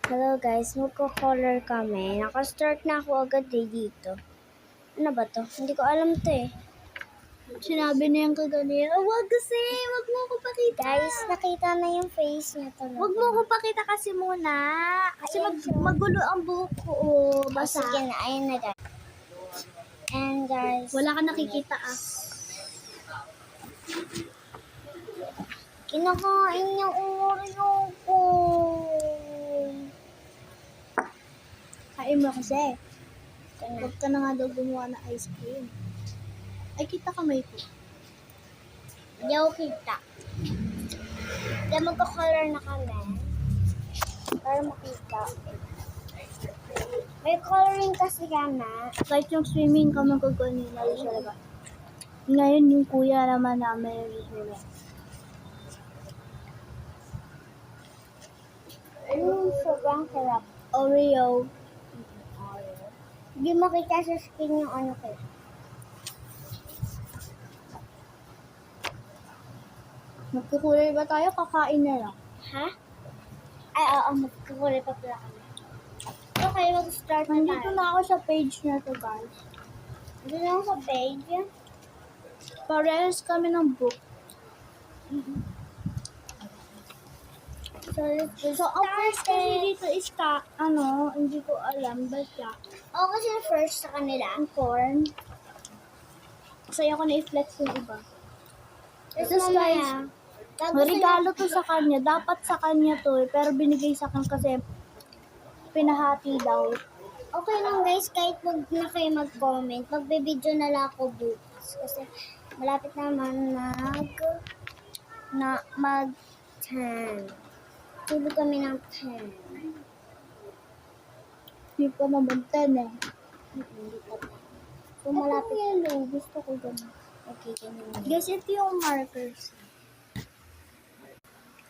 Hello guys, magko-color kami. Naka-start na ako agad dito. Ano ba to? Hindi ko alam to eh. Sinabi niya yung kaganina, wag kasi, wag mo ko pakita. Guys, nakita na yung face niya talaga. Wag mo ko pakita kasi muna. Kasi magulo ang buhok ko. Basa. Sige na, ayun na guys. And guys, Wala ka nakikita ah. kinakain niya Oreo ko. Kain mo kasi. Ito na. Huwag ka na nga daw gumawa ng ice cream. Ay, kita kamay ko. Hindi ako kita. Then magko-color na kami. Para makita. May coloring kasi kami. Kahit yung swimming ka magkaganina siya talaga. Ngayon yung kuya naman namin yung swimming. Sobrang sarap. Oreo. Hindi makita sa skin yung ano ko. Magkukulay ba tayo? Kakain na lang. Ha? Ay, oo, magkakulay pa pala kami. Okay, mag-start na Nandito tayo. na ako sa page na to, guys. Dito na ako sa page. Parehas kami ng book. So, let's get So, ang first kasi started. dito is hindi ko alam, basta. Oo, kasi yung first sa kanila. Ang corn. Kasi ako na-flex yung iba. Tapos Tapos guys, regalo to sa kanya. Dapat sa kanya to, pero binigay sa akin kasi pinahati daw. Okay lang guys, kahit wag na kayo mag-comment, magbe-video na lang ako bukas. Kasi malapit naman mag-10. Tulog kami ng 10. Hindi pa naman 10 eh. Hindi pa pa. So, Ito malapit. yellow. Gusto ko ganun. Okay, ganun. Guys, ito yung markers.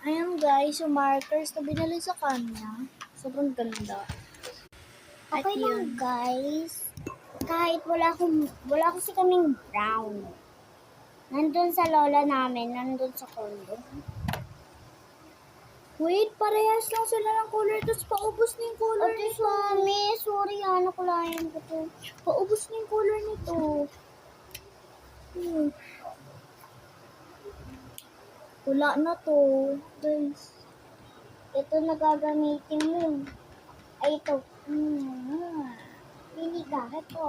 Ayan guys, yung markers na binili sa kanya. Sobrang ganda. At Okay lang yun. guys. Kahit wala kasi kaming brown. Nandun sa lola namin, nandun sa condo. Wait, parehas lang sila ng color. Tapos paubos na yung color Ate nito. Swami, sorry nakulayan ko to. Paubos na yung color nito. Wala na to. Guys. Ito na gagamitin mo. Ay, ito. Pili ka. Ito.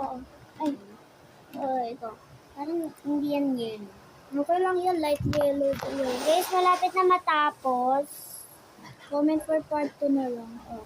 Ay, ito. Parang hindi yan yellow. Okay lang yan. Light yellow to yun. Guys, malapit na matapos. Comment for part 2 na lang. Oh.